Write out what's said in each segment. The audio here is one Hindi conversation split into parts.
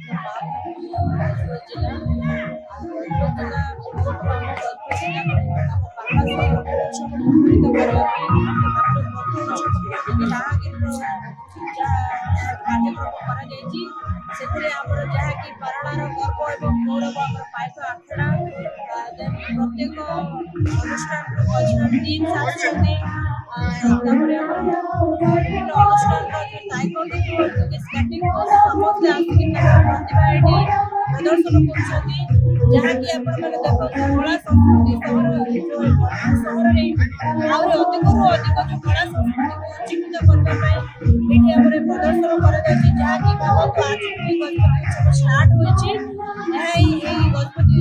Bajpur जिला जिला ସେଥିରେ ଆମର ଯାହାକି ପାରଳାର ଗର୍ବ ଏବଂ ଗୌରବ ଆମର ପାଇକ ଆଖଡ଼ା ପ୍ରତ୍ୟେକ ଅନୁଷ୍ଠାନର କଲଚରାଲ ଟିମ୍ସ ଆସୁଛନ୍ତି ତାପରେ ଆମର ବିଭିନ୍ନ ଅନୁଷ୍ଠାନର ଯେଉଁ ତାଇକଣ୍ଡ ସ୍କେଟିଂ ସମସ୍ତେ ଆସିକି ତାଙ୍କର ପ୍ରତିଭା ଏଠି ପ୍ରଦର୍ଶନ କରୁଛନ୍ତି ଯାହାକି ଆପଣମାନେ ଦେଖନ୍ତୁ କଳା ସଂସ୍କୃତି ସହରରେ ଆହୁରି ଅଧିକରୁ ଅଧିକ ଯେଉଁ କଳା ସଂସ୍କୃତିକୁ ଉଜ୍ଜୀବିତ କରିବା ପାଇଁ ଏଠି ଆମର ପ୍ରଦର୍ଶନ କରାଯାଉଛି ଯାହାକି ଭାବନ୍ତୁ ଆଜି ଏହି ଗଜପତି ଉତ୍ସବ ଷ୍ଟାର୍ଟ ହୋଇଛି ଏହା ଏହି ଗଜପତି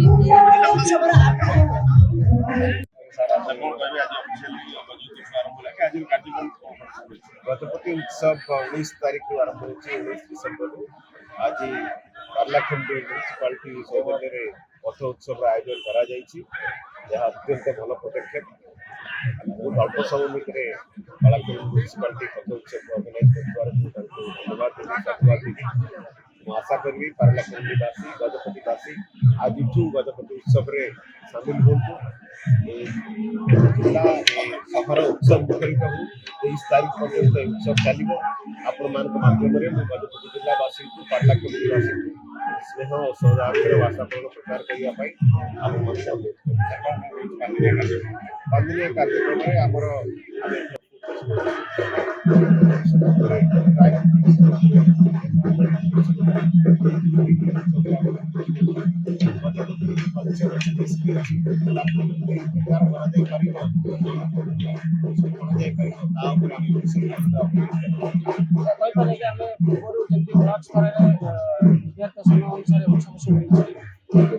ଉତ୍ସବର गजपति उत्सव 19 तारीख आरंभ हो 19 डिसेम्बर आज पार्लाखंडी म्यूनिशिपालिटी सौजन्य पथ उत्सव आयोजन करा अत्यंत भल पदक्षेप बहुत अल्प समय भितर पार्लाखंडी म्यूनिशिपालिटी पथ उत्सव अर्गानाइज धन्यवाद देवी आशा करी पार्लाखंडीवासी गजपतिवासी आज गजपति उत्सव सामिल हूँ जिला सफर उत्सव मुखरित हो 23 तारीख पर्यंत उत्सव चलो आपण मान माध्यम गजपति जिलावासी को पार्लाखंडीवासी स्नेह और सौहार्द वातावरण प्रचार करने पांचदिनिया कार्यक्रम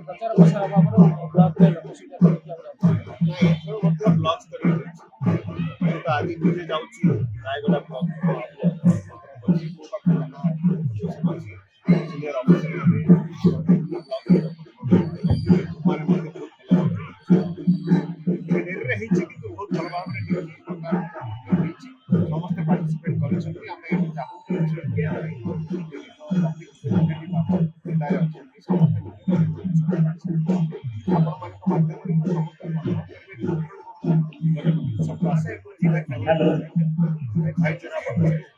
प्रचार प्रसार अभाव ब्लॉक आज मुझे जाऊँगी रायगढ़ ब्लॉक सीनियर ऑफिसर बहुत भल भाव समस्त पार्टिसिपेट कर भाईचारा